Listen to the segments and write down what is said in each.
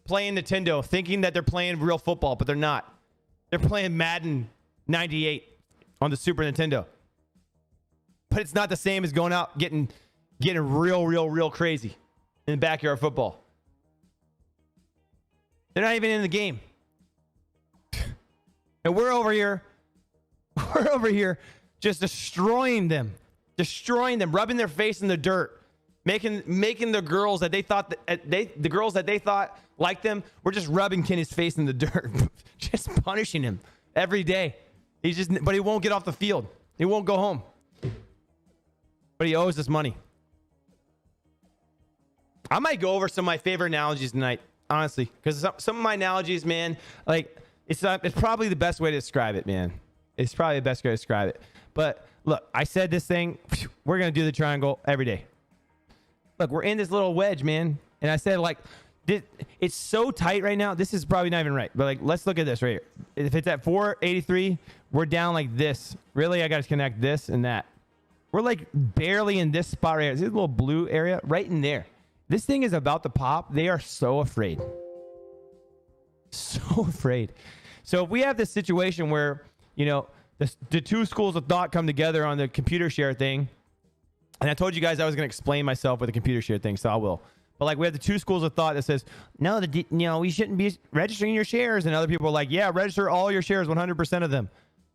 playing Nintendo, thinking that they're playing real football, but they're not. They're playing Madden 98 on the Super Nintendo. But it's not the same as going out getting real crazy in backyard football. They're not even in the game. And we're over here just destroying them, rubbing their face in the dirt, making the girls that they thought the girls that they thought liked them, we're just rubbing Kenny's face in the dirt, just punishing him every day. But he won't get off the field. He won't go home. But he owes us money. I might go over some of my favorite analogies tonight, honestly, because some of my analogies, man, like it's probably the best way to describe it, man. It's probably the best way to describe it. But look, I said this thing, we're going to do the triangle every day. Look, we're in this little wedge, man. And I said, like, it's so tight right now. This is probably not even right. But, like, let's look at this right here. If it's at 483, we're down like this. Really, I got to connect this and that. We're, like, barely in this spot right here. This little blue area right in there. This thing is about to pop. They are so afraid. So afraid. So if we have this situation where, you know, the two schools of thought come together on the computer share thing, and I told you guys I was going to explain myself with the computer share thing, so I will. But like we have the two schools of thought that says, no, we shouldn't be registering your shares, and other people are like, yeah, register all your shares, 100% of them.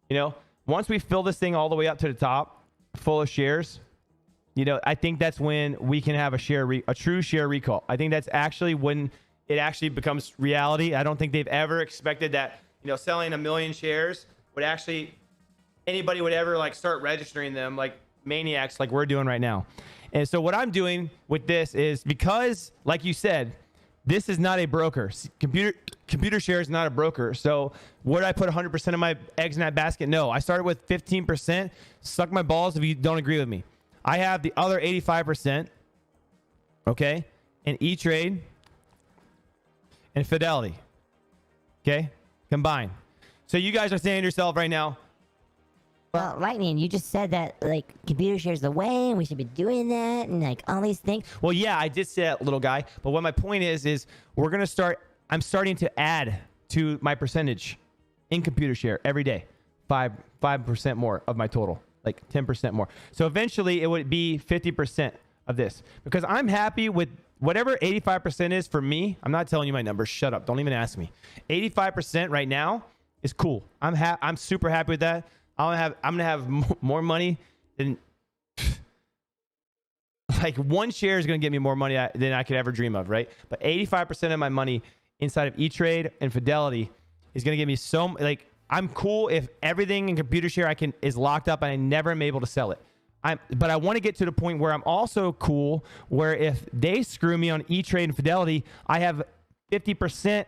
You know, once we fill this thing all the way up to the top, full of shares, you know, I think that's when we can have a true share recall. I think that's actually when it actually becomes reality. I don't think they've ever expected that, you know, selling 1 million shares would actually anybody would ever like start registering them like maniacs like we're doing right now. And so what I'm doing with this is, because like you said, this is not a broker. Computer share is not a broker. So would I put 100% of my eggs in that basket? No. I started with 15%. Suck my balls if you don't agree with me. I have the other 85%, okay, in E-Trade and Fidelity, okay, combined. So you guys are saying to yourself right now, well, Lightning, you just said that, like, computer shares the way, and we should be doing that, and, like, all these things. Well, yeah, I did say that, little guy. But what my point is we're going to start, I'm starting to add to my percentage in computer share every day. 5% more of my total, like 10% more. So eventually it would be 50% of this, because I'm happy with whatever 85% is for me. I'm not telling you my numbers. Shut up. Don't even ask me. 85% right now is cool. I'm super happy with that. I'm gonna have more money than like one share is gonna get me more money than I could ever dream of, right? But 85% of my money inside of E-Trade and Fidelity is gonna give me so like I'm cool if everything in computer share is locked up and I never am able to sell it. But I want to get to the point where I'm also cool where if they screw me on E-Trade and Fidelity, I have 50%,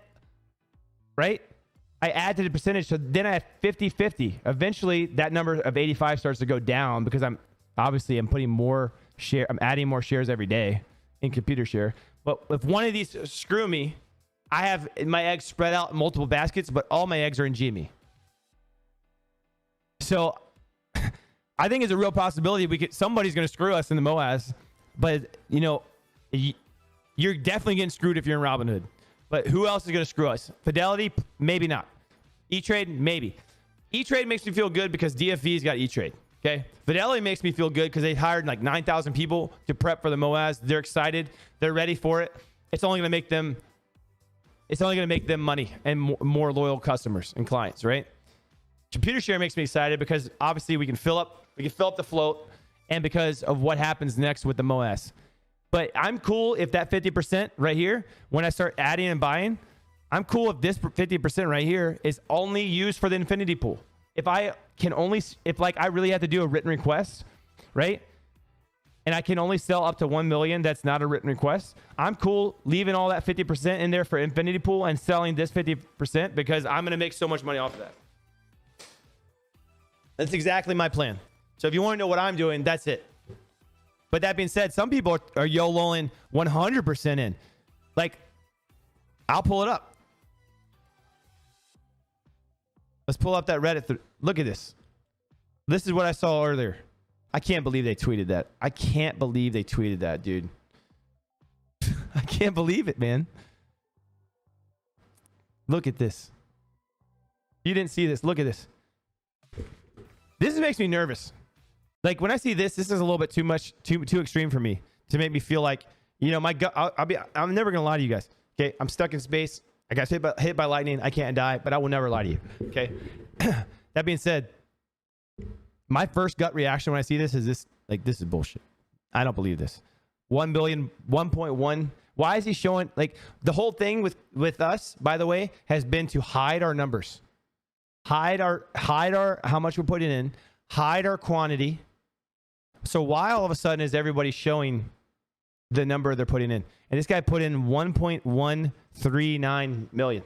right? I add to the percentage, so then I have 50-50. Eventually, that number of 85 starts to go down because I'm putting more share. I'm adding more shares every day in computer share. But if one of these screw me, I have my eggs spread out in multiple baskets, but all my eggs are in GME. So I think it's a real possibility somebody's going to screw us in the MOAS. But you know, you're definitely getting screwed if you're in Robinhood. But who else is going to screw us? Fidelity? Maybe not. E-Trade? Maybe. E-Trade makes me feel good because DFV's got E-Trade. Okay? Fidelity makes me feel good because they hired like 9,000 people to prep for the MOAS. They're excited. They're ready for it. It's only going to make them money and more loyal customers and clients, right? Computer share makes me excited because obviously we can fill up the float, and because of what happens next with the MOAS. But I'm cool if that 50% right here, when I start adding and buying, I'm cool if this 50% right here is only used for the infinity pool. If I really have to do a written request, right? And I can only sell up to 1 million, that's not a written request. I'm cool leaving all that 50% in there for infinity pool and selling this 50% because I'm going to make so much money off of that. That's exactly my plan. So if you want to know what I'm doing, that's it. But that being said, some people are YOLOing 100% in. Like, I'll pull it up. Let's pull up that Reddit. Look at this. This is what I saw earlier. I can't believe they tweeted that. I can't believe they tweeted that, dude. I can't believe it, man. Look at this. You didn't see this. Look at this. This makes me nervous. Like when I see this is a little bit too much, too extreme for me to make me feel like, you know, my gut. I'm never gonna lie to you guys. Okay, I'm stuck in space. I got hit by lightning. I can't die, but I will never lie to you. Okay. That being said, my first gut reaction when I see this is this is bullshit. I don't believe this. 1 billion, 1.1. Why is he showing, like, the whole thing with us, by the way, has been to hide our numbers. Hide our how much we're putting in, hide our quantity. So why all of a sudden is everybody showing the number they're putting in? And this guy put in 1.139 million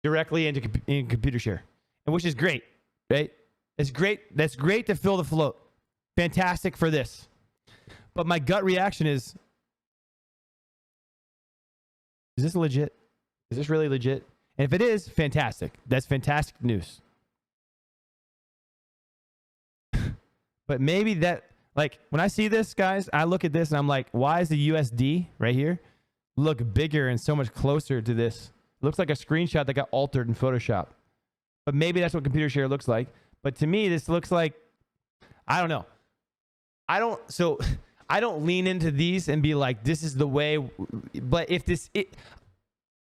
directly in computer share, and which is great, right? It's great. That's great to fill the float. Fantastic for this. But my gut reaction is this legit? Is this really legit? And if it is, fantastic. That's fantastic news. But maybe that, like, when I see this, guys, I look at this and I'm like, why is the USD right here look bigger and so much closer to this? It looks like a screenshot that got altered in Photoshop. But maybe that's what computer share looks like. But to me, this looks like, I don't know. So I don't lean into these and be like, this is the way. But if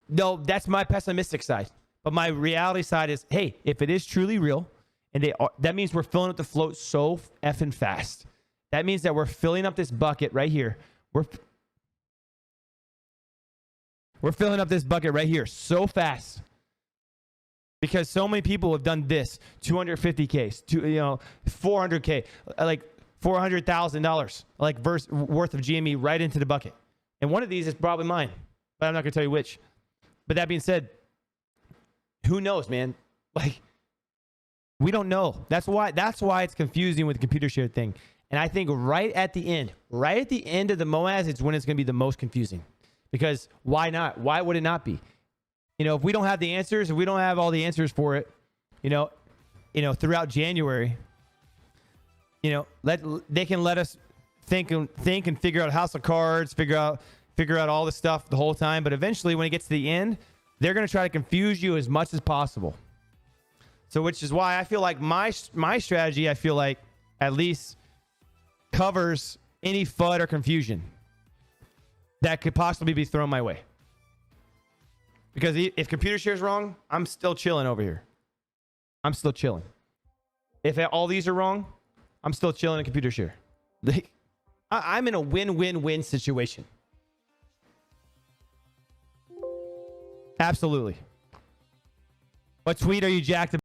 no, that's my pessimistic side. But my reality side is, hey, if it is truly real, and that means we're filling up the float so effing fast. That means that we're filling up this bucket right here. We're filling up this bucket right here so fast because so many people have done this. 250K, 400K, like $400,000, like worth of GME right into the bucket. And one of these is probably mine, but I'm not gonna tell you which. But that being said, who knows, man? Like, we don't know. That's why it's confusing with the computer share thing. And I think right at the end of the MOAS, it's when it's going to be the most confusing. Because why not? Why would it not be? You know, if we don't have the answers, if we don't have all the answers for it, throughout January, they can let us think and figure out House of Cards, figure out all this stuff the whole time. But eventually, when it gets to the end, they're going to try to confuse you as much as possible. So, which is why I feel like my strategy, I feel like at least covers any FUD or confusion that could possibly be thrown my way. Because if computer share is wrong, I'm still chilling over here. I'm still chilling. If all these are wrong, I'm still chilling in computer share. I'm in a win-win-win situation. Absolutely. What tweet are you jacked about?